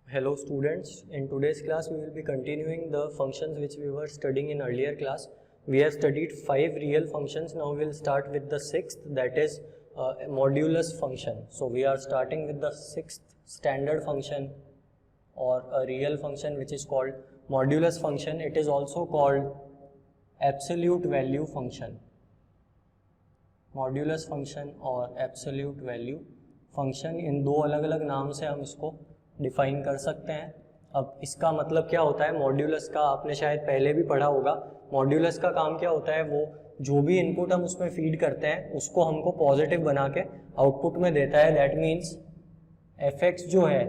Hello students, in today's class we will be continuing the functions which we were studying in earlier class. We have studied 5 real functions. Now we will start with the 6th, that is modulus function. So we are starting with the 6th standard function or a real function which is called modulus function. It is also called absolute value function. Modulus function और absolute value function, इन दो अलग अलग नाम से हम इसको define कर सकते हैं. अब इसका मतलब क्या होता है मॉड्यूलस का, आपने शायद पहले भी पढ़ा होगा. मॉड्यूलस का काम क्या होता है, वो जो भी इनपुट हम उसमें फीड करते हैं उसको हमको पॉजिटिव बना के आउटपुट में देता है. दैट मीन्स एफ एक्स जो है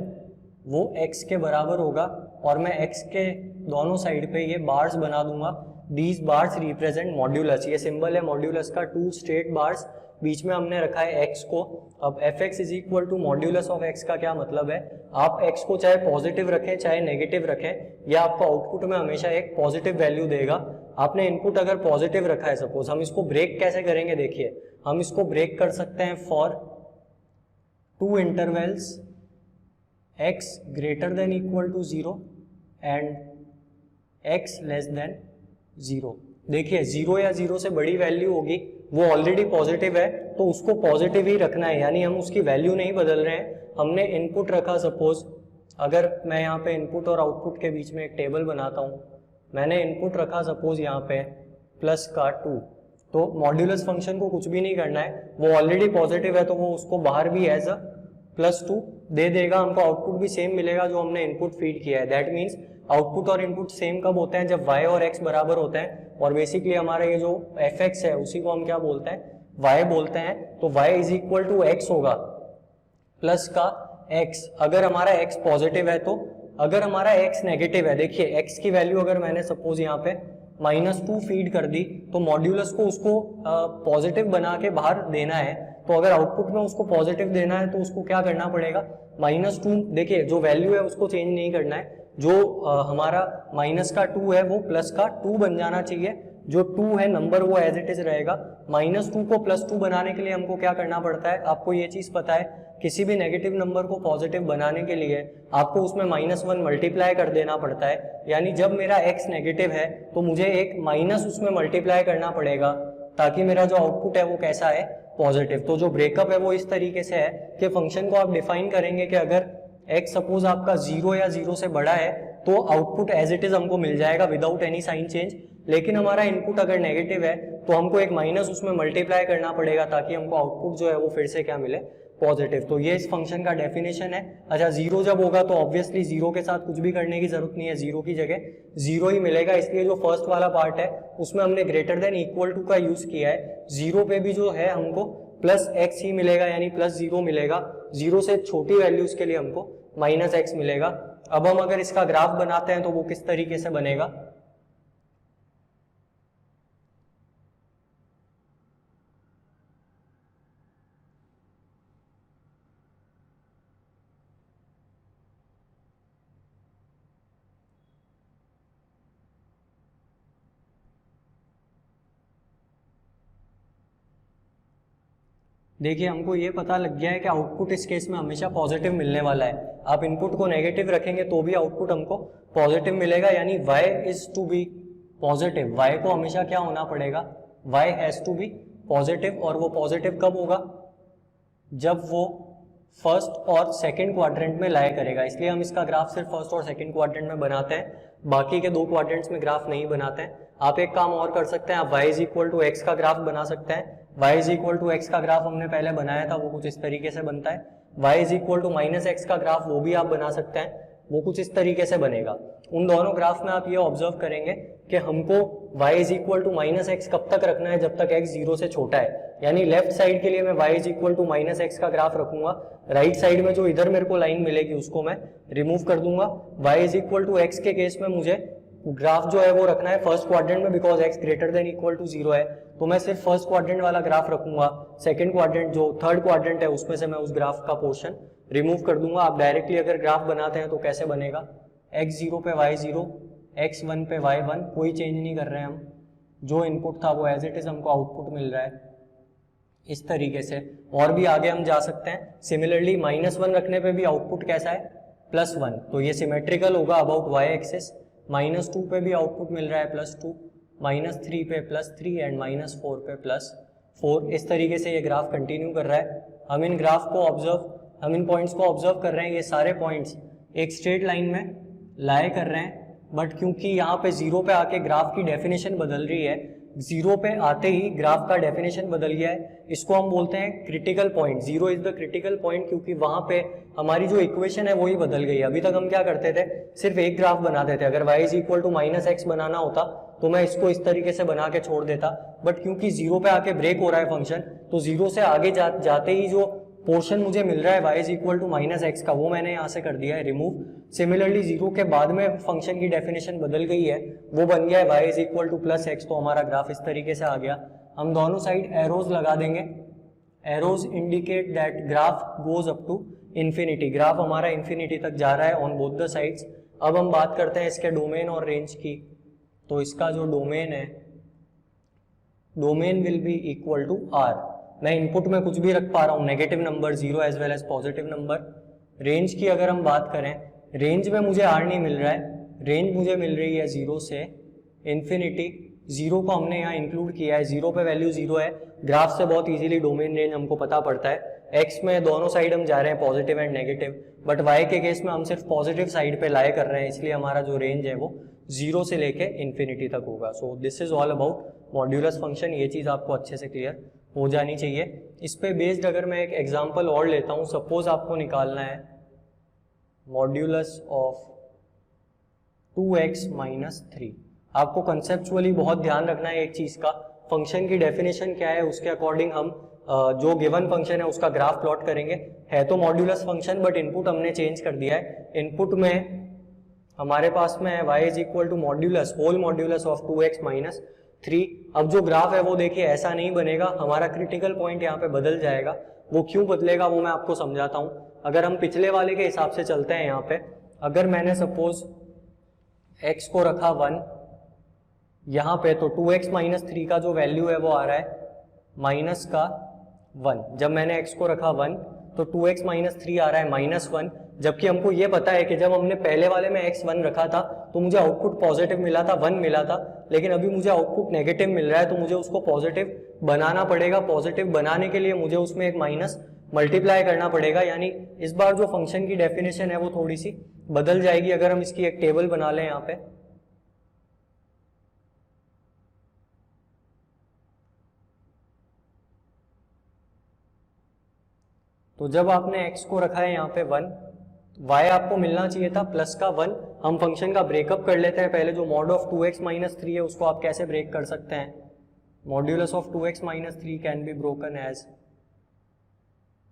वो एक्स के बराबर होगा और मैं एक्स के दोनों साइड पे ये बार्स बना दूंगा. These bars represent modulus. ये सिंबल है मॉड्यूलस का, 2 स्ट्रेट बार्स, बीच में हमने रखा है x को. अब F X is equal to modulus of x का क्या मतलब है, आप x को चाहे पॉजिटिव रखें चाहे नेगेटिव रखें, या आपको आउटपुट में हमेशा एक पॉजिटिव वैल्यू देगा. आपने इनपुट अगर पॉजिटिव रखा है सपोज, हम इसको ब्रेक कैसे करेंगे, देखिए हम इसको ब्रेक कर सकते हैं for 2 intervals x greater than equal to 0 and x less than 0. देखिए 0 या 0 से बड़ी वैल्यू होगी, वो ऑलरेडी पॉजिटिव है तो उसको पॉजिटिव ही रखना है, यानी हम उसकी वैल्यू नहीं बदल रहे हैं. हमने इनपुट रखा सपोज, अगर मैं यहाँ पे इनपुट और आउटपुट के बीच में एक टेबल बनाता हूँ, मैंने इनपुट रखा सपोज यहाँ पे प्लस का 2, तो मॉड्यूलस फंक्शन को कुछ भी नहीं करना है, वो ऑलरेडी पॉजिटिव है तो वो उसको बाहर भी एज अ +2 दे देगा. हमको आउटपुट भी सेम मिलेगा जो हमने इनपुट फीड किया है. दैट मीन्स आउटपुट और इनपुट सेम कब होते हैं, जब y और x बराबर होते हैं. और बेसिकली हमारा ये जो एफ एक्स है उसी को हम क्या बोलते हैं, y बोलते हैं. तो y is equal to x होगा प्लस का x. अगर हमारा x पॉजिटिव है तो, अगर हमारा x नेगेटिव है, देखिए x की वैल्यू अगर मैंने सपोज यहाँ पे -2 फीड कर दी तो मॉड्यूलस को उसको पॉजिटिव बना के बाहर देना है. तो अगर आउटपुट में उसको पॉजिटिव देना है तो उसको क्या करना पड़ेगा, -2, देखिए जो वैल्यू है उसको चेंज नहीं करना है, जो हमारा माइनस का 2 है वो प्लस का 2 बन जाना चाहिए. जो 2 है नंबर वो एज इट इज रहेगा. -2 को +2 बनाने के लिए हमको क्या करना पड़ता है, आपको ये चीज पता है, किसी भी नेगेटिव नंबर को पॉजिटिव बनाने के लिए आपको उसमें -1 मल्टीप्लाई कर देना पड़ता है. यानी जब मेरा x नेगेटिव है तो मुझे एक माइनस उसमें मल्टीप्लाई करना पड़ेगा ताकि मेरा जो आउटपुट है वो कैसा है, पॉजिटिव. तो जो ब्रेकअप है वो इस तरीके से है कि फंक्शन को आप डिफाइन करेंगे कि अगर x सपोज आपका 0 या 0 से बड़ा है तो आउटपुट एज इट इज हमको मिल जाएगा विदाउट एनी साइन चेंज. लेकिन हमारा इनपुट अगर नेगेटिव है तो हमको एक माइनस उसमें मल्टीप्लाई करना पड़ेगा ताकि हमको आउटपुट जो है वो फिर से क्या मिले, पॉजिटिव. तो ये इस फंक्शन का डेफिनेशन है. अच्छा 0 जब होगा तो ऑब्वियसली 0 के साथ कुछ भी करने की जरूरत नहीं है, 0 की जगह 0 ही मिलेगा. इसलिए जो फर्स्ट वाला पार्ट है उसमें हमने ग्रेटर देन इक्वल टू का यूज किया है. 0 पे भी जो है हमको +x ही मिलेगा, यानी +0 मिलेगा. 0 से छोटी वैल्यूज के लिए हमको -x मिलेगा. अब हम अगर इसका ग्राफ बनाते हैं तो वो किस तरीके से बनेगा, देखिए हमको ये पता लग गया है कि आउटपुट इस केस में हमेशा पॉजिटिव मिलने वाला है. आप इनपुट को नेगेटिव रखेंगे तो भी आउटपुट हमको पॉजिटिव मिलेगा, यानी y is to be positive. y को हमेशा क्या होना पड़ेगा, y has to be positive. और वो पॉजिटिव कब होगा, जब वो फर्स्ट और सेकंड क्वाड्रेंट में लाया करेगा. इसलिए हम इसका ग्राफ सिर्फ फर्स्ट और सेकंड क्वाड्रेंट में बनाते हैं, बाकी के 2 क्वाड्रेंट्स में ग्राफ नहीं बनाते हैं. आप एक काम और कर सकते हैं, आप y is equal to x का ग्राफ बना सकते हैं. y is equal to x का ग्राफ हमने पहले बनाया था, वो कुछ इस तरीके से बनता है. y is equal to -x का ग्राफ वो भी आप बना सकते हैं, वो कुछ इस तरीके से बनेगा. उन दोनों ग्राफ में आप ये ऑब्जर्व करेंगे कि हमको y is equal to -x कब तक रखना है, जब तक x 0 से छोटा है. यानी लेफ्ट साइड के लिए मैं y is equal to -x का ग्राफ रखूंगा, राइट साइड में जो इधर मेरे को लाइन मिलेगी उसको मैं रिमूव कर दूंगा. y is equal to x के केस में मुझे ग्राफ जो है वो रखना है फर्स्ट क्वाड्रेंट में, because x greater than equal to 0 है तो मैं सिर्फ फर्स्ट क्वाड्रेंट वाला ग्राफ रखूंगा. सेकंड क्वाड्रेंट जो थर्ड क्वाड्रेंट है उसमें से मैं उस ग्राफ का पोर्शन रिमूव कर दूंगा. आप डायरेक्टली अगर ग्राफ बनाते हैं तो कैसे बनेगा, x0 पे y0, x1 पे y1, कोई चेंज नहीं कर रहे हैं हम, जो इनपुट था वो एज इट इज हमको आउटपुट मिल रहा है इस तरीके से. और भी आगे हम जा सकते हैं. सिमिलरली -1 रखने पे भी आउटपुट कैसा है, +1, तो ये सिमेट्रिकल होगा अबाउट y एक्सिस। -2 पे भी आउटपुट मिल रहा है +2, -3 पे +3 एंड -4 पे +4। इस तरीके से ये ग्राफ कंटिन्यू कर रहा है। हम इन पॉइंट्स को ऑब्जर्व कर रहे हैं। ये सारे पॉइंट्स एक स्ट्रेट लाइन में लाए कर रहे हैं, बट क्योंकि यहाँ पे 0 पे आके ग्राफ की डेफिनेशन बदल रही है, 0 पे आते ही ग्राफ का डेफिनेशन बदल गया है, इसको हम बोलते हैं critical point. 0 is the critical point, क्योंकि वहां पे हमारी जो इक्वेशन है वही बदल गई। अभी तक हम क्या करते थे, सिर्फ एक ग्राफ बनाते थे। अगर y = -x बनाना होता तो मैं इसको इस तरीके से बना के छोड़ देता, बट क्योंकि 0 पे आके ब्रेक हो रहा है फंक्शन, तो 0 से आगे जाते ही जो पोर्शन मुझे मिल रहा है y -x का, वो मैंने यहाँ से कर दिया है रिमूव। सिमिलरली 0 के बाद में फंक्शन की डेफिनेशन बदल गई है, वो बन गया है y +x, तो हमारा ग्राफ इस तरीके से आ गया। हम दोनों साइड एरोज लगा देंगे। Arrows indicate that graph goes up to infinity. Graph हमारा इन्फिनिटी तक जा रहा है ऑन बोथ द साइड्स। अब हम बात करते हैं इसके डोमेन और रेंज की। तो इसका जो डोमेन है, domain will be equal to r। मैं इनपुट में कुछ भी रख पा रहा हूँ, negative number 0 as well as positive number. Range की अगर हम बात करें, रेंज में मुझे r नहीं मिल रहा है, रेंज मुझे मिल रही है 0 से इन्फिनिटी। 0 को हमने यहाँ इंक्लूड किया है, 0 पे वैल्यू 0 है। ग्राफ से बहुत इजीली डोमेन रेंज हमको पता पड़ता है। x में दोनों साइड हम जा रहे हैं positive and negative, but y के केस में हम सिर्फ पॉजिटिव साइड पे लाए कर रहे हैं, इसलिए हमारा जो रेंज है वो 0 से लेके इन्फिनिटी तक होगा। सो this is all about modulus function. ये चीज़ आपको अच्छे से क्लियर हो जानी चाहिए। इस पे बेस्ड अगर मैं एक एग्जांपल और लेता हूँ, सपोज आपको निकालना है मॉड्यूलस ऑफ 2x - 3। आपको कंसेप्चुअली बहुत ध्यान रखना है एक चीज़ का, फंक्शन की डेफिनेशन क्या है उसके अकॉर्डिंग हम जो गिवन फंक्शन है उसका ग्राफ प्लॉट करेंगे। है तो मॉड्यूलस फंक्शन, बट इनपुट हमने चेंज कर दिया है। इनपुट में हमारे पास में है y = modulus whole modulus of 2x - 3। अब जो ग्राफ है वो देखिए ऐसा नहीं बनेगा, हमारा क्रिटिकल पॉइंट यहाँ पे बदल जाएगा। वो क्यों बदलेगा वो मैं आपको समझाता हूँ। अगर हम पिछले वाले के हिसाब से चलते हैं, यहाँ पे अगर मैंने सपोज x को रखा 1 यहाँ पे, तो 2x - 3 का जो वैल्यू है वो आ रहा है -1। जब मैंने x को रखा 1 तो 2x - 3 आ रहा है -1, जबकि हमको ये पता है कि जब हमने पहले वाले में x 1 रखा था तो मुझे आउटपुट पॉजिटिव मिला था, 1 मिला था, लेकिन अभी मुझे आउटपुट नेगेटिव मिल रहा है, तो मुझे उसको पॉजिटिव बनाना पड़ेगा। पॉजिटिव बनाने के लिए मुझे उसमें एक माइनस मल्टीप्लाई करना पड़ेगा, यानी इस बार जो फंक्शन की डेफिनेशन है वो थोड़ी सी बदल जाएगी। अगर हम इसकी एक टेबल बना लें यहाँ पे, तो जब आपने x को रखा है यहाँ पे 1, y आपको मिलना चाहिए था +1। हम फंक्शन का ब्रेकअप कर लेते हैं पहले। जो मॉड ऑफ 2x - 3 है उसको आप कैसे ब्रेक कर सकते हैं, modulus of 2x - 3 can be broken as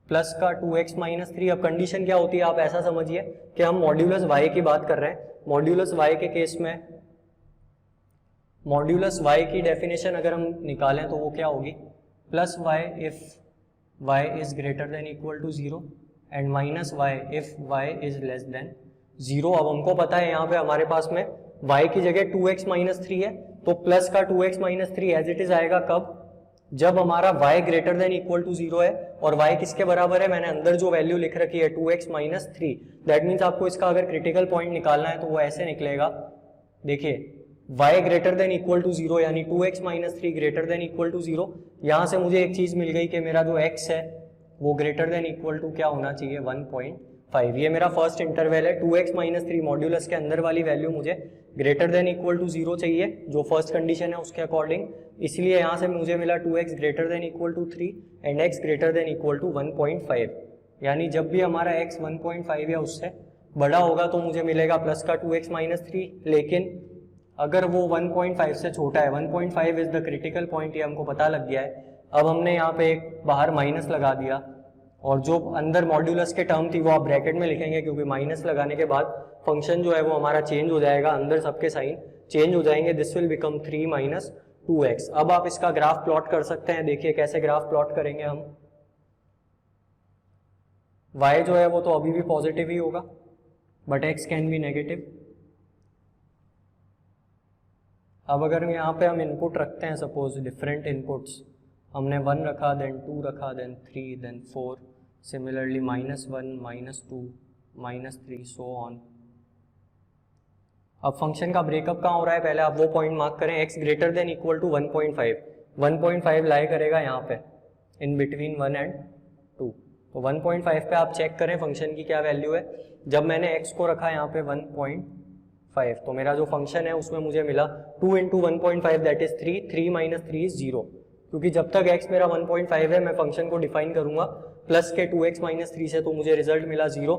plus का 2x - 3। अब कंडीशन क्या होती है, आप ऐसा समझिए कि हम मॉड्यूलस y की बात कर रहे हैं। मॉड्यूलस y के केस में मॉड्यूलस y की डेफिनेशन अगर हम निकालें तो वो क्या होगी, +y if y is greater than equal to 0 and -y if y is less than 0। अब हमको पता है यहाँ पे हमारे पास में y की जगह 2x - 3 है, तो प्लस का 2x - 3 एज इट इज आएगा कब, जब हमारा y greater than equal to 0 है। और y किसके बराबर है, मैंने अंदर जो वैल्यू लिख रखी है 2x - 3। दैट मीन्स आपको इसका अगर क्रिटिकल पॉइंट निकालना है तो वो ऐसे निकलेगा, देखिए y greater than equal to 0 यानी 2x - 3 greater than equal to 0। यहाँ से मुझे एक चीज मिल गई कि मेरा जो x है वो ग्रेटर देन इक्वल टू क्या होना चाहिए, 1.5। ये मेरा फर्स्ट इंटरवल है। 2x - 3 मॉड्यूलस के अंदर वाली वैल्यू मुझे ग्रेटर देन इक्वल टू 0 चाहिए, जो फर्स्ट कंडीशन है उसके अकॉर्डिंग। इसलिए यहाँ से मुझे मिला 2x greater than equal to 3 and x greater than equal to 1.5। यानी जब भी हमारा x 1.5 या उससे बड़ा होगा तो मुझे मिलेगा प्लस का 2x - 3। लेकिन अगर वो 1.5 से छोटा है, 1.5 इज द क्रिटिकल पॉइंट, ये हमको पता लग गया है। अब हमने यहाँ पे एक बाहर माइनस लगा दिया, और जो अंदर मॉड्यूलस के टर्म थी वो आप ब्रैकेट में लिखेंगे, क्योंकि माइनस लगाने के बाद फंक्शन जो है वो हमारा चेंज हो जाएगा, अंदर सबके साइन चेंज हो जाएंगे। This will become 3 - 2x। अब आप इसका ग्राफ प्लॉट कर सकते हैं। देखिए कैसे ग्राफ प्लॉट करेंगे हम। y जो है वो तो अभी भी पॉजिटिव ही होगा, but x can be negative. अब अगर यहाँ पे हम इनपुट रखते हैं, सपोज डिफरेंट इनपुट्स, हमने 1 रखा, देन 2 रखा, then 3, then 4, similarly -1, -2, -3 so on. अब फंक्शन का ब्रेकअप कहाँ हो रहा है, पहले आप वो पॉइंट मार्क करें, x greater than equal to 1.5, 1.5 lie करेगा यहाँ पे इन बिटवीन 1 एंड 2। तो 1.5 पे आप चेक करें फंक्शन की क्या वैल्यू है। जब मैंने x को रखा यहाँ पे 1.5 तो मेरा जो फंक्शन है उसमें मुझे मिला 2 into 1.5 that is 3, 3 minus 3 is 0, क्योंकि जब तक x मेरा 1.5 है मैं फंक्शन को डिफाइन करूंगा प्लस के 2x माइनस 3 से, तो मुझे रिजल्ट मिला 0।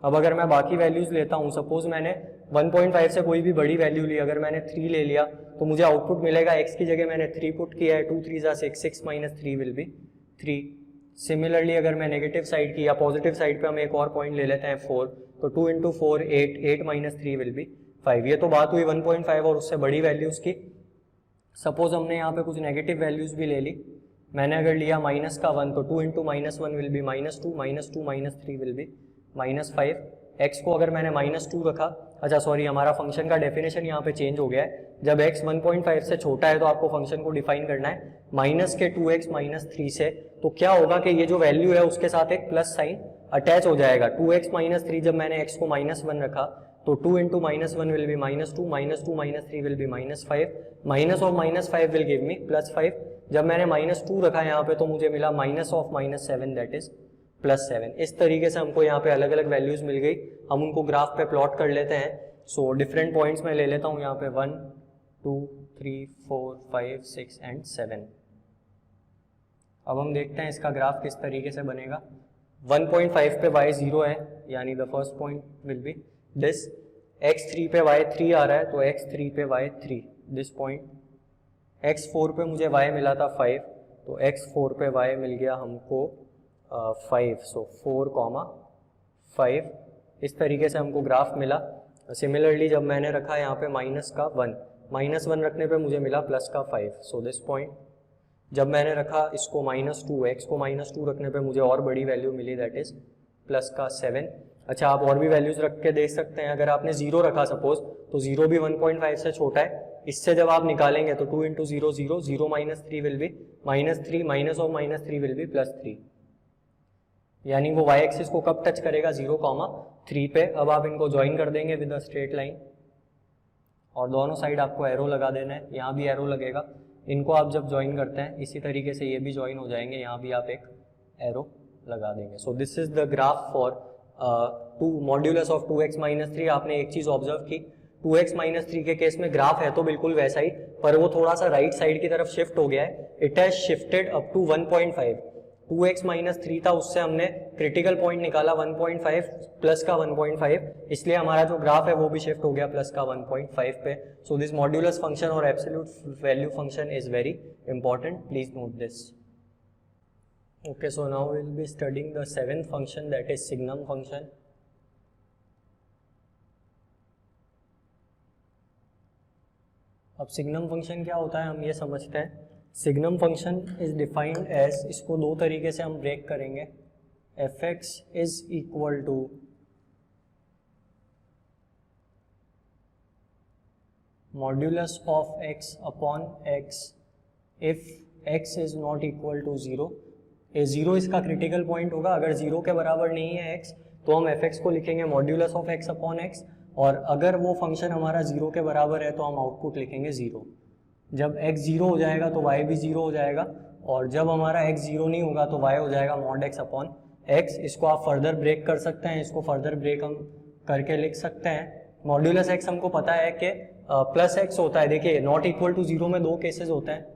अब अगर मैं बाकी वैल्यूज लेता हूँ, सपोज मैंने 1.5 से कोई भी बड़ी वैल्यू ली, अगर मैंने 3 ले लिया तो मुझे आउटपुट मिलेगा x की जगह मैंने 3 पुट किया है, 2 3 जा 6, 6 माइनस 3 विल बी 3। सिमिलरली अगर मैं नेगेटिव साइड की या पॉजिटिव साइड पे हम एक और पॉइंट ले लेते हैं 4, तो 2 इंटू 4 8, 8 माइनस 3 विल बी 5। ये तो बात हुई 1.5 और उससे बड़ी वैल्यूज की। सपोज हमने यहाँ पे कुछ नेगेटिव वैल्यूज भी ले ली, मैंने अगर लिया माइनस का 1 तो 2 into minus 1 will be -2, -2 minus 3 will be -5। x को अगर मैंने -2 रखा, अच्छा सॉरी हमारा फंक्शन का डेफिनेशन यहाँ पे चेंज हो गया है। जब x 1.5 से छोटा है तो आपको फंक्शन को डिफाइन करना है माइनस के 2x माइनस 3 से। तो क्या होगा कि ये जो वैल्यू है उसके साथ एक प्लस साइन अटैच हो जाएगा। 2x माइनस 3 जब मैंने x को -1 रखा तो 2 into -1 will be -2, -2 minus 3 will be -5, minus of -5 will give me +5। जब मैंने -2 रखा यहाँ पे तो मुझे मिला माइनस ऑफ -7 दैट इज +7। इस तरीके से हमको यहाँ पे अलग अलग वैल्यूज मिल गई, हम उनको ग्राफ पे प्लॉट कर लेते हैं। सो डिफरेंट पॉइंट्स में ले लेता हूँ यहाँ पे 1 2 3 4 5 6 एंड 7। अब हम देखते हैं इसका ग्राफ किस तरीके से बनेगा। 1.5 पे y 0 है, यानी the first point will be this. x3 पे y 3 आ रहा है तो x3 पे y 3 दिस पॉइंट। x4 पे मुझे y मिला था 5, तो x4 पे y मिल गया हमको 5, सो 4, 5। इस तरीके से हमको ग्राफ मिला। सिमिलरली जब मैंने रखा यहाँ पे माइनस का 1, -1 रखने पे मुझे मिला प्लस का 5, सो दिस पॉइंट। जब मैंने रखा इसको -2, x को -2 रखने पे मुझे और बड़ी वैल्यू मिली दैट इज प्लस का 7। अच्छा आप और भी वैल्यूज रख के देख सकते हैं। अगर आपने 0 रखा सपोज तो 0 भी 1.5 से छोटा है, इससे जब आप निकालेंगे तो 2 into 0 0, 0 minus 3 will be -3, minus of -3 will be +3, यानी वो y एक्सिस को कब टच करेगा 0,3 पे। अब आप इनको ज्वाइन कर देंगे विद अ स्ट्रेट लाइन और दोनों साइड आपको एरो लगा देना है, यहाँ भी एरो लगेगा। इनको आप जब ज्वाइन करते हैं इसी तरीके से ये भी ज्वाइन हो जाएंगे, यहाँ भी आप एक एरो लगा देंगे। सो this is the graph for 2 modulus of 2x minus 3। आपने एक चीज ऑब्जर्व की, 2x माइनस 3 के केस में ग्राफ है तो बिल्कुल वैसा ही, पर वो थोड़ा सा राइट साइड की तरफ शिफ्ट हो गया है। It has shifted up to 1.5। 2x minus 3 था, उससे हमने क्रिटिकल पॉइंट निकाला 1.5 प्लस का 1.5, इसलिए हमारा जो ग्राफ है वो भी शिफ्ट हो गया प्लस का 1.5 पे। सो दिस मॉड्यूलस फंक्शन और absolute value function is very important, please note this. Okay, so now we will be studying the 7th function, that is signum function. अब signum function क्या होता है हम ये समझते हैं। signum function is defined as, इसको दो तरीके से हम ब्रेक करेंगे। fx is equal to modulus of x upon x if x is not equal to 0। ये 0 इसका क्रिटिकल पॉइंट होगा, अगर 0 के बराबर नहीं है x तो हम fx को लिखेंगे modulus of x upon x, और अगर वो फंक्शन हमारा 0 के बराबर है तो हम आउटपुट लिखेंगे 0। जब x 0 हो जाएगा तो y भी 0 हो जाएगा, और जब हमारा x 0 नहीं होगा तो y हो जाएगा मॉड x अपॉन x। इसको आप फर्दर ब्रेक कर सकते हैं, इसको फर्दर ब्रेक हम करके लिख सकते हैं। मॉड्यूलस x हमको पता है कि प्लस x होता है। देखिए नॉट इक्वल टू 0 में दो केसेस होते हैं,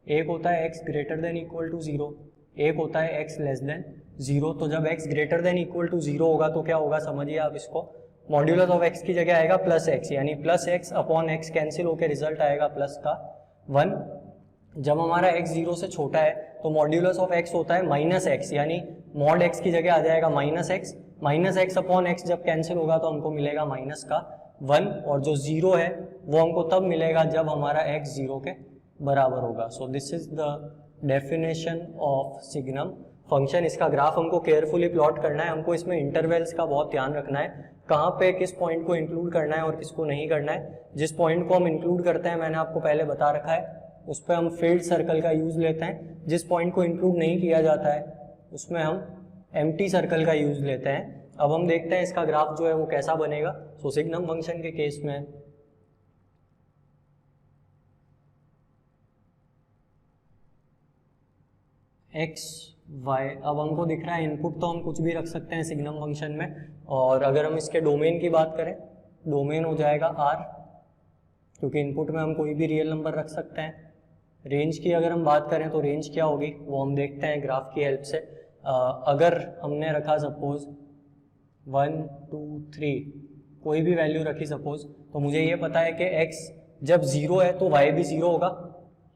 एक होता है x greater than equal to 0, एक होता है x लेस देन 0। तो जब x greater than equal to 0 होगा तो क्या होगा समझिए आप इसको, मॉड्यूलस ऑफ x की जगह आएगा प्लस x, यानी plus x upon x cancel होकर रिजल्ट आएगा प्लस का 1। जब हमारा x 0 से छोटा है तो मॉड्यूलस ऑफ x होता है माइनस x, यानी मॉड x की जगह आ जाएगा माइनस x अपॉन x जब कैंसिल होगा तो हमको मिलेगा माइनस का 1, और जो 0 है वो हमको तब मिलेगा जब हमारा x 0 के बराबर होगा। सो this is the definition of signum function. इसका ग्राफ हमको केयरफुली प्लॉट करना है, हमको इसमें इंटरवल्स का बहुत ध्यान रखना है, कहाँ पे किस पॉइंट को इंक्लूड करना है और किसको नहीं करना है। जिस पॉइंट को हम इंक्लूड करते हैं मैंने आपको पहले बता रखा है, उस पर हम फील्ड सर्कल का यूज लेते हैं। जिस पॉइंट को इंक्लूड नहीं किया जाता है उसमें हम एम्प्टी सर्कल का यूज लेते हैं। अब हम देखते हैं इसका ग्राफ जो है वो कैसा बनेगा। सो सिग्नम फंक्शन के केस में एक्स वाई, अब हमको दिख रहा है इनपुट तो हम कुछ भी रख सकते हैं सिग्नम फंक्शन में, और अगर हम इसके डोमेन की बात करें, डोमेन हो जाएगा आर, क्योंकि इनपुट में हम कोई भी रियल नंबर रख सकते हैं। रेंज की अगर हम बात करें तो रेंज क्या होगी वो हम देखते हैं ग्राफ की हेल्प से। अगर हमने रखा सपोज 1 2 3 कोई भी वैल्यू रखी सपोज, तो मुझे ये पता है कि x जब 0 है तो y भी 0 होगा,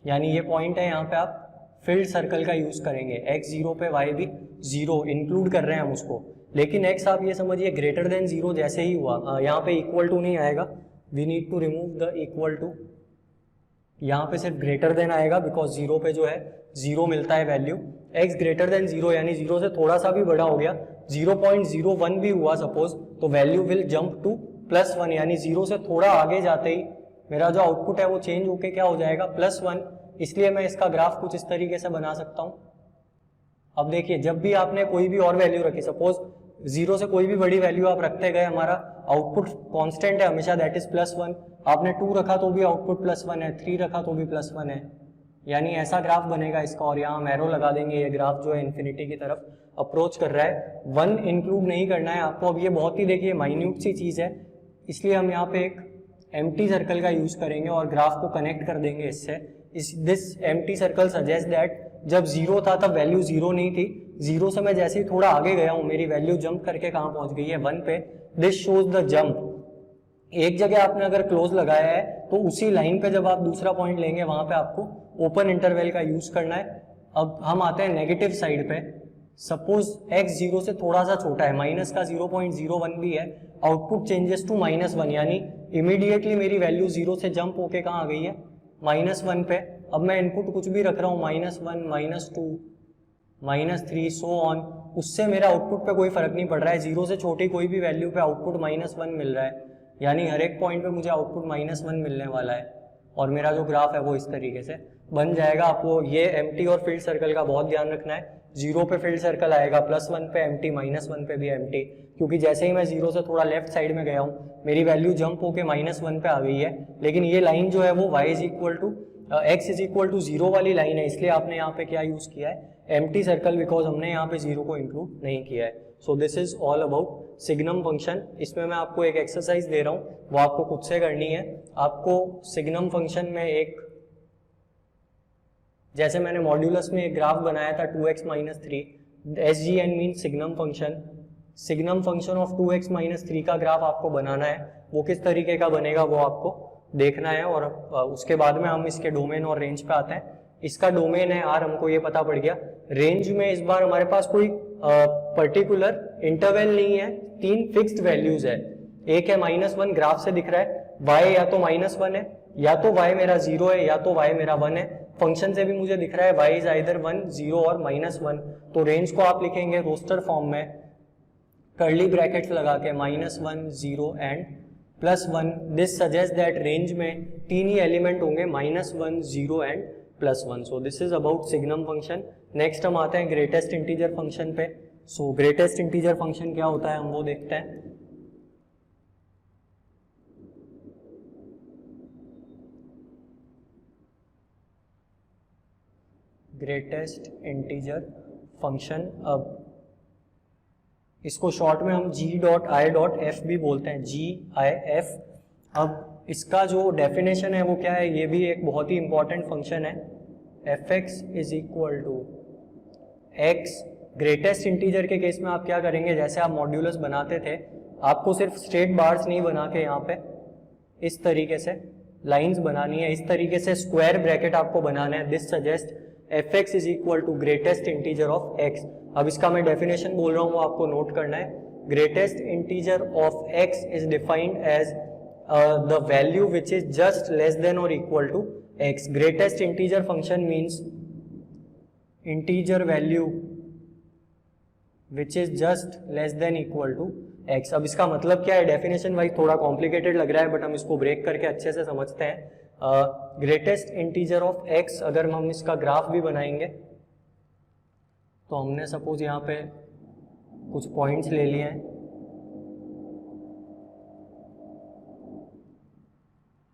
यानी ये पॉइंट है, यहाँ पे आप फील्ड सर्कल का यूज करेंगे, x 0 पे y भी 0 इंक्लूड कर रहे हैं हम उसको। लेकिन x आप ये समझिए ग्रेटर देन 0 जैसे ही हुआ, यहाँ पे इक्वल टू नहीं आएगा, we need to remove the equal to, यहाँ पे सिर्फ ग्रेटर देन आएगा बिकॉज 0 पे जो है 0 मिलता है वैल्यू। x ग्रेटर देन 0 यानी 0 से थोड़ा सा भी बड़ा हो गया, 0.01 भी हुआ सपोज, तो वैल्यू विल जंप टू +1, यानी 0 से थोड़ा आगे जाते ही मेरा जो आउटपुट है वो चेंज होके क्या हो जाएगा +1। इसलिए मैं इसका ग्राफ कुछ इस तरीके से बना सकता हूँ। अब देखिए जब भी आपने कोई भी और वैल्यू रखी, सपोज 0 से कोई भी बड़ी वैल्यू आप रखते गए, हमारा आउटपुट कांस्टेंट है हमेशा, दैट इज +1। आपने 2 रखा तो भी आउटपुट +1 है, 3 रखा तो भी +1 है, यानी ऐसा ग्राफ बनेगा इसका। और यहाँ हम एरो लगा देंगे, ये ग्राफ जो है इन्फिनिटी की तरफ अप्रोच कर रहा है। 1 इंक्लूड नहीं करना है आपको, अब ये बहुत ही देखिए माइन्यूट सी चीज़ है, इसलिए हम यहाँ पे एक एम्प्टी सर्कल का यूज करेंगे और ग्राफ को कनेक्ट कर देंगे इससे। This empty circle suggest that जब 0 था तब वैल्यू 0 नहीं थी, 0 से मैं जैसे ही थोड़ा आगे गया हूँ मेरी वैल्यू जंप करके कहाँ पहुंच गई है 1 पे। This shows the jump. एक जगह आपने अगर क्लोज लगाया है तो उसी लाइन पे जब आप दूसरा पॉइंट लेंगे वहां पे आपको ओपन इंटरवल का यूज करना है। अब हम आते हैं नेगेटिव साइड पे, सपोज x 0 से थोड़ा सा छोटा है, माइनस का 0.01 भी है, आउटपुट चेंजेस टू -1, यानी इमीडिएटली मेरी वैल्यू 0 से जंप होके कहाँ आ गई है -1 पे। अब मैं इनपुट कुछ भी रख रहा हूँ, -1 -2 -3 सो ऑन, उससे मेरा आउटपुट पे कोई फर्क नहीं पड़ रहा है, 0 से छोटी कोई भी वैल्यू पे आउटपुट -1 मिल रहा है, यानी हर एक पॉइंट पे मुझे आउटपुट -1 मिलने वाला है। और मेरा जो ग्राफ है वो इस तरीके से बन जाएगा। आपको ये एम्प्टी और फील्ड सर्कल का बहुत ध्यान रखना है। 0 पे फील्ड सर्कल आएगा, +1 पे एम्प्टी, -1 पे भी एम्प्टी, क्योंकि जैसे ही मैं 0 से थोड़ा लेफ्ट साइड में गया हूँ मेरी वैल्यू जंप होके -1 पे आ गई है। लेकिन ये लाइन जो है वो x इज इक्वल टू 0 वाली लाइन है, इसलिए आपने यहाँ पे क्या यूज किया है एम्प्टी सर्कल, बिकॉज हमने यहाँ पे 0 को इंक्लूड नहीं किया है। सो this is all about signum function. इसमें मैं आपको एक एक्सरसाइज दे रहा हूँ, वो आपको खुद से करनी है। आपको सिग्नम फंक्शन में एक, जैसे मैंने मॉड्यूलस में एक ग्राफ बनाया था 2x - 3, SGN mean signum function, signum function of 2x - 3 का ग्राफ आपको बनाना है। वो किस तरीके का बनेगा वो आपको देखना है, और उसके बाद में हम इसके डोमेन और रेंज पे आते हैं। इसका डोमेन है R, हमको ये पता पड़ गया। रेंज में इस बार हमारे पास कोई पर्टिकुलर इंटरवल नहीं है, 3 फिक्स्ड वैल्यूज है। एक है -1, ग्राफ से दिख रहा है, y या तो -1 है, या तो y मेरा 0 है, या तो y मेरा 1 है। फंक्शन से भी मुझे दिख रहा है y इज आइदर 1, 0 और -1। तो रेंज को आप लिखेंगे रोस्टर फॉर्म में, कर्ली ब्रैकेट्स लगा के -1 0 and +1। This suggest that range में 3 ही एलिमेंट होंगे, -1 0 and +1। So this is about signum function. Next हम आते हैं ग्रेटेस्ट इंटीजर फंक्शन पे। सो ग्रेटेस्ट इंटीजर फंक्शन क्या होता है हम वो देखते हैं। ग्रेटेस्ट इंटीजर फंक्शन, अब इसको शॉर्ट में हम g.i.f भी बोलते हैं, GIF। अब इसका जो डेफिनेशन है वो क्या है, ये भी एक बहुत ही इंपॉर्टेंट फंक्शन है। fx is equal to x। Greatest integer के केस में आप क्या करेंगे, जैसे आप मॉड्यूलस बनाते थे, आपको सिर्फ स्ट्रेट बार्स नहीं बना के यहाँ पे इस तरीके से लाइंस बनानी है, इस तरीके से स्क्वायर ब्रैकेट आपको बनाना है। This suggest fx is equal to greatest integer of x। अब इसका मैं डेफिनेशन बोल रहा हूँ वो आपको नोट करना है। Greatest integer of x is defined as the value which is just less than और equal to x। Greatest integer function means integer value which is just less than equal to x। अब इसका मतलब क्या है, definition wise थोड़ा complicated लग रहा है, बट हम इसको ब्रेक करके अच्छे से समझते हैं। ग्रेटेस्ट इंटीजर ऑफ x, अगर हम इसका ग्राफ भी बनाएंगे तो हमने सपोज यहाँ पे कुछ पॉइंट्स ले लिए हैं,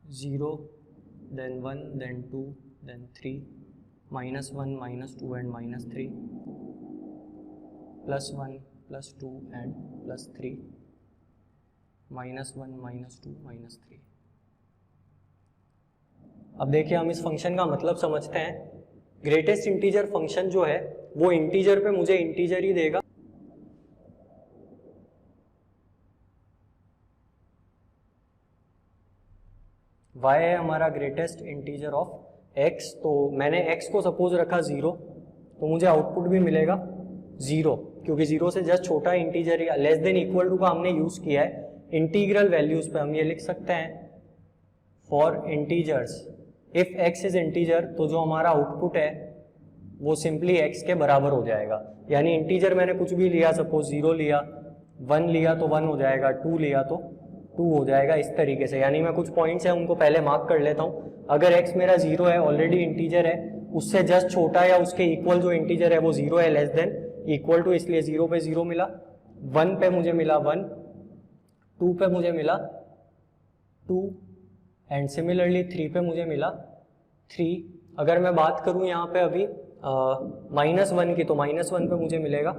0 then 1 then 2 then 3 -1 -2 and -3 +1 +2 and +3 -1 -2 -3। अब देखिए हम इस फंक्शन का मतलब समझते हैं। ग्रेटेस्ट इंटीजर फंक्शन जो है वो इंटीजर पे मुझे इंटीजर ही देगा, y है हमारा ग्रेटेस्ट इंटीजर ऑफ x। तो मैंने x को सपोज रखा 0, तो मुझे आउटपुट भी मिलेगा 0, क्योंकि 0 से जस्ट छोटा इंटीजर या लेस देन इक्वल टू का हमने यूज किया है। इंटीग्रल वैल्यूज पे हम ये लिख सकते हैं for integers if x is integer, तो जो हमारा आउटपुट है वो सिंपली x के बराबर हो जाएगा। यानी इंटीजर मैंने कुछ भी लिया, सपोज 0 लिया, 1 लिया तो 1 हो जाएगा, 2 लिया तो 2 हो जाएगा, इस तरीके से। यानी मैं कुछ पॉइंट्स हैं उनको पहले मार्क कर लेता हूँ। अगर x मेरा 0 है, ऑलरेडी इंटीजर है, उससे जस्ट छोटा या उसके इक्वल जो इंटीजर है वो 0 है, लेस देन इक्वल टू, इसलिए 0 पे 0 मिला, 1 पे मुझे मिला 1, 2 पे मुझे मिला 2 एंड सिमिलरली 3 पे मुझे मिला 3। अगर मैं बात करूँ यहाँ पे अभी -1 की, तो -1 पे मुझे मिलेगा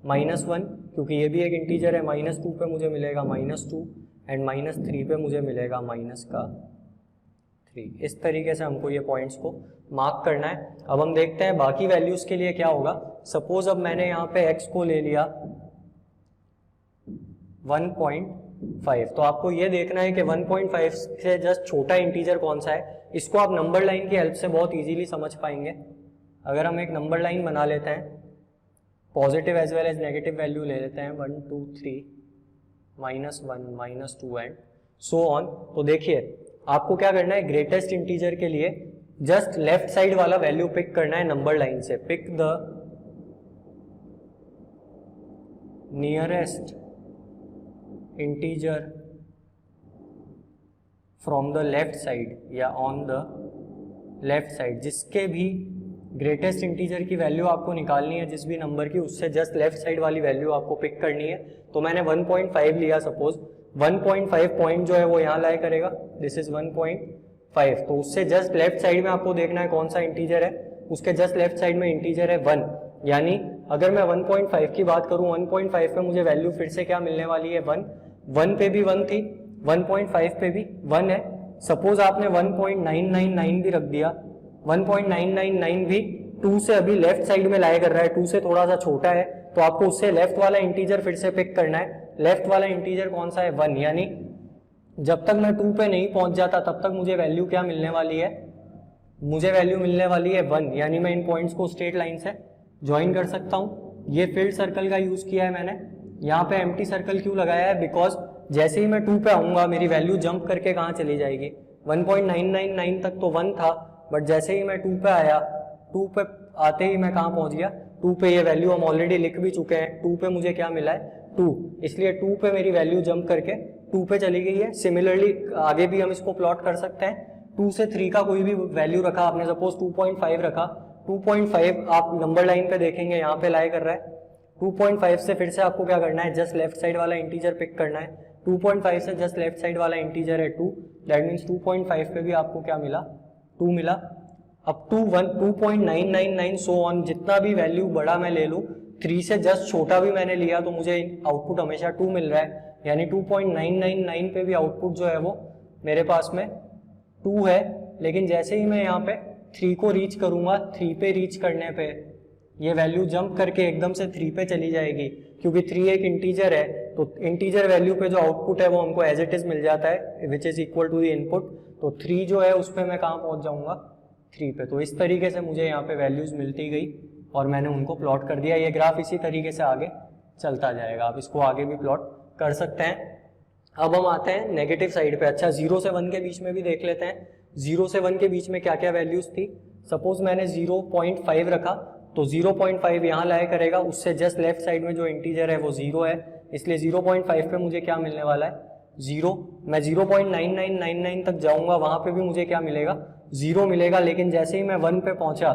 -1, क्योंकि ये भी एक इंटीजर है। -2 पे मुझे मिलेगा -2 एंड -3 पे मुझे मिलेगा -3। इस तरीके से हमको ये पॉइंट्स को मार्क करना है। अब हम देखते हैं बाकी वैल्यूज के लिए क्या होगा। सपोज अब मैंने यहाँ पे x को ले लिया 1.5, तो आपको ये देखना है कि 1.5 से जस्ट छोटा इंटीजर कौन सा है। इसको आप नंबर लाइन की हेल्प से बहुत इजीली समझ पाएंगे। अगर हम एक नंबर लाइन बना लेते हैं, positive as well as negative value ले लेते हैं, 1 2 3 -1 -2 एंड सो ऑन। तो देखिए आपको क्या करना है, ग्रेटेस्ट इंटीजर के लिए जस्ट लेफ्ट साइड वाला वैल्यू पिक करना है नंबर लाइन से। Pick the nearest integer from the left side या ऑन द लेफ्ट साइड। जिसके भी ग्रेटेस्ट इंटीजर की वैल्यू आपको निकालनी है, जिस भी नंबर की, उससे जस्ट लेफ्ट साइड वाली वैल्यू आपको पिक करनी है। तो मैंने 1.5 लिया, सपोज 1.5 पॉइंट जो है वो यहाँ लाया करेगा, दिस इज 1.5। तो उससे जस्ट लेफ्ट साइड में आपको देखना है कौन सा इंटीजर है, उसके जस्ट लेफ्ट साइड में इंटीजर है 1। यानी अगर मैं 1.5 की बात करूँ, 1.5 पे मुझे वैल्यू फिर से क्या मिलने वाली है, 1। 1 पे भी 1 थी, 1.5 पे भी 1 है। सपोज आपने 1.999 भी रख दिया, 1.999 भी 2 से अभी लेफ्ट साइड में लाया कर रहा है, 2 से थोड़ा सा छोटा है, तो आपको उससे लेफ्ट वाला इंटीजर फिर से पिक करना है। लेफ्ट वाला इंटीजर कौन सा है, 1। यानी जब तक मैं 2 पे नहीं पहुंच जाता तब तक मुझे वैल्यू क्या मिलने वाली है, मुझे वैल्यू मिलने वाली है 1। यानी मैं इन पॉइंट्स को स्ट्रेट लाइन से ज्वाइन कर सकता हूँ। ये फील्ड सर्कल का यूज किया है मैंने, यहाँ पे एम्प्टी सर्कल क्यों लगाया है, बिकॉज जैसे ही मैं 2 पे आऊंगा मेरी वैल्यू जंप करके कहाँ चली जाएगी, 1.999 तक तो 1 था, बट जैसे ही मैं 2 पे आया, 2 पे आते ही मैं कहाँ पहुंच गया, 2 पे ये वैल्यू हम ऑलरेडी लिख भी चुके हैं। 2 पे मुझे क्या मिला है, 2, इसलिए 2 पे मेरी वैल्यू जंप करके 2 पे चली गई है। सिमिलरली आगे भी हम इसको प्लॉट कर सकते हैं। 2 से 3 का कोई भी वैल्यू रखा आपने, सपोज 2.5 रखा, 2.5 आप नंबर लाइन पे देखेंगे यहाँ पे लाई कर रहा है। 2.5 से फिर से आपको क्या करना है, जस्ट लेफ्ट साइड वाला इंटीजर पिक करना है। 2.5 से जस्ट लेफ्ट साइड वाला इंटीजर है 2, दैट मीन्स 2.5 पे भी आपको क्या मिला, 2 मिला। अब 2.999 सो ऑन, जितना भी वैल्यू बड़ा मैं ले लूँ, 3 से जस्ट छोटा भी मैंने लिया तो मुझे आउटपुट हमेशा 2 मिल रहा है। यानी 2.999 पे भी आउटपुट जो है वो मेरे पास में 2 है। लेकिन जैसे ही मैं यहाँ पे 3 को रीच करूँगा, 3 पे रीच करने पे ये वैल्यू जंप करके एकदम से 3 पे चली जाएगी, क्योंकि 3 एक इंटीजर है। तो इंटीजर वैल्यू पे जो आउटपुट है वो हमको एज इट इज मिल जाता है, which is equal to the input. तो 3 जो है उस पर मैं कहाँ पहुँच जाऊँगा, 3 पे। तो इस तरीके से मुझे यहाँ पे वैल्यूज मिलती गई और मैंने उनको प्लॉट कर दिया। ये ग्राफ इसी तरीके से आगे चलता जाएगा, आप इसको आगे भी प्लॉट कर सकते हैं। अब हम आते हैं नेगेटिव साइड पे। अच्छा, 0 से 1 के बीच में भी देख लेते हैं, 0 से 1 के बीच में क्या क्या वैल्यूज थी। सपोज मैंने 0.5 रखा, तो 0.5 यहाँ लाया करेगा, उससे जस्ट लेफ्ट साइड में जो इंटीजर है वो 0 है, इसलिए 0.5 पे मुझे क्या मिलने वाला है, 0। मैं 0.9999 तक जाऊंगा, वहां पे भी मुझे क्या मिलेगा, 0 मिलेगा। लेकिन जैसे ही मैं 1 पे पहुंचा,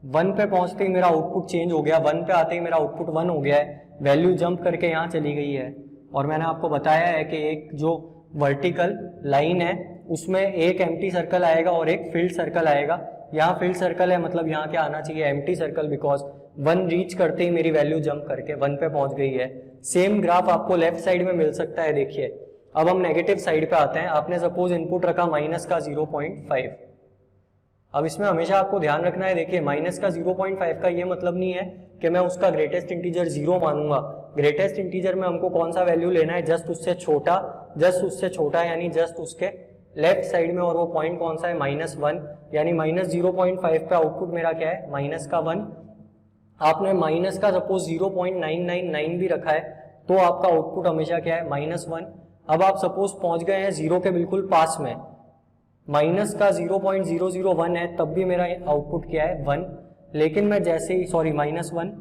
1 पे पहुंचते ही मेरा आउटपुट चेंज हो गया, 1 पे आते ही मेरा आउटपुट 1 हो गया है, वैल्यू जंप करके यहाँ चली गई है। और मैंने आपको बताया है कि एक जो वर्टिकल लाइन है उसमें एक एम्प्टी सर्कल आएगा और एक फिल्ड सर्कल आएगा। यहाँ फिल्ड सर्कल है मतलब यहाँ क्या आना चाहिए, एम्प्टी सर्कल, बिकॉज 1 रीच करते ही मेरी वैल्यू जंप करके 1 पे पहुंच गई है। सेम ग्राफ आपको लेफ्ट साइड में मिल सकता है। देखिए अब हम नेगेटिव साइड पे आते हैं। आपने सपोज इनपुट रखा माइनस का 0.5। अब इसमें हमेशा आपको ध्यान रखना है, देखिए माइनस का 0.5 का ये मतलब नहीं है कि मैं उसका ग्रेटेस्ट इंटीजर 0 मानूंगा। ग्रेटेस्ट इंटीजर में हमको कौन सा वैल्यू लेना है, जस्ट उससे छोटा यानी जस्ट उसके लेफ्ट साइड में, और वो पॉइंट कौन सा है, -1, यानी -0.5 पे आउटपुट मेरा क्या है, माइनस का 1। आपने माइनस का सपोज 0.999 भी रखा है तो आपका आउटपुट हमेशा क्या है, -1। अब आप सपोज पहुंच गए हैं 0 के बिल्कुल पास में, माइनस का 0.001 है, तब भी मेरा आउटपुट क्या है, 1। लेकिन मैं जैसे ही -1,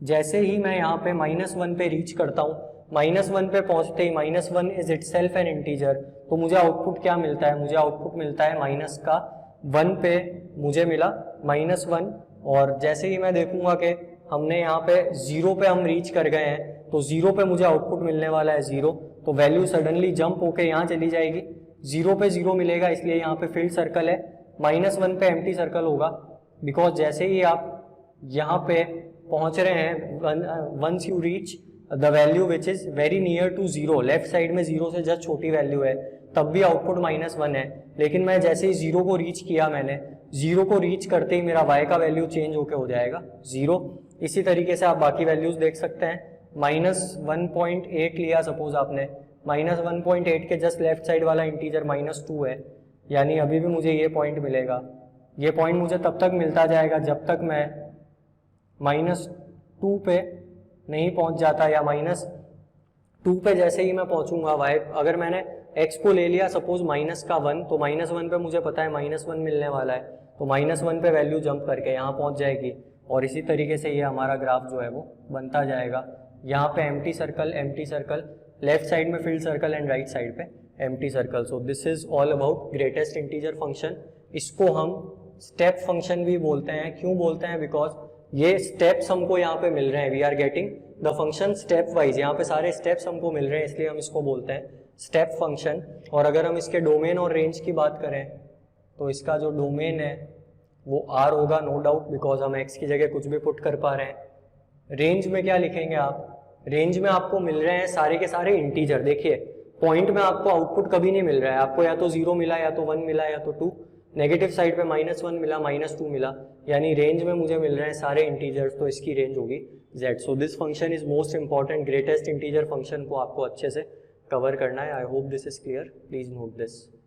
जैसे ही मैं यहाँ पे -1 पे रीच करता हूँ, -1 पे पहुंचते ही -1 इज इटसेल्फ एन इंटीजर, तो मुझे आउटपुट क्या मिलता है, मुझे आउटपुट मिलता है -1 पे मुझे मिला -1। और जैसे ही मैं देखूंगा कि हमने यहाँ पे 0 पे हम रीच कर गए हैं तो 0 पे मुझे आउटपुट मिलने वाला है 0, तो वैल्यू सडनली जंप होके यहाँ चली जाएगी, 0 पे 0 मिलेगा, इसलिए यहाँ पे फील्ड सर्कल है। -1 पे एम्प्टी सर्कल होगा, बिकॉज जैसे ही आप यहाँ पे पहुंच रहे हैं, once you reach the value which is very near to 0, left side में 0 से जस्ट छोटी वैल्यू है, तब भी आउटपुट -1 है। लेकिन मैं जैसे ही 0 को रीच किया, मैंने 0 को रीच करते ही मेरा y का वैल्यू चेंज होके हो जाएगा 0। इसी तरीके से आप बाकी वैल्यूज देख सकते हैं। -1.8 लिया सपोज आपने, -1.8 के जस्ट लेफ्ट साइड वाला इंटीजर -2 है, यानी अभी भी मुझे ये पॉइंट मिलेगा। ये पॉइंट मुझे तब तक मिलता जाएगा जब तक मैं -2 पे नहीं पहुंच जाता, या -2 पे जैसे ही मैं पहुंचूंगा y, अगर मैंने x को ले लिया सपोज -1, तो -1 पे मुझे पता है -1 मिलने वाला है, तो -1 पे वैल्यू जंप करके यहाँ पहुंच जाएगी। और इसी तरीके से ये हमारा ग्राफ जो है वो बनता जाएगा। यहाँ पे एम्प्टी सर्कल, लेफ्ट साइड में filled circle and right side पे empty circle. So this is all about greatest integer function. इसको हम स्टेप फंक्शन भी बोलते हैं। क्यों बोलते हैं, बिकॉज ये स्टेप्स हमको यहाँ पे मिल रहे हैं, we are getting the function step wise, यहाँ पे सारे स्टेप्स हमको मिल रहे हैं, इसलिए हम इसको बोलते हैं स्टेप फंक्शन। और अगर हम इसके डोमेन और रेंज की बात करें तो इसका जो डोमेन है वो R होगा, नो डाउट, बिकॉज हम x की जगह कुछ भी पुट कर पा रहे हैं। रेंज में क्या लिखेंगे आप, रेंज में आपको मिल रहे हैं सारे के सारे इंटीजर। देखिए पॉइंट में आपको आउटपुट कभी नहीं मिल रहा है, आपको या तो 0 मिला, या तो 1 मिला, या तो 2। नेगेटिव साइड पे -1 मिला, -2 मिला, यानी रेंज में मुझे मिल रहे हैं सारे इंटीजर्स, तो इसकी रेंज होगी z। So this function is most important. Greatest integer function को आपको अच्छे से कवर करना है। I hope this is clear, please note this.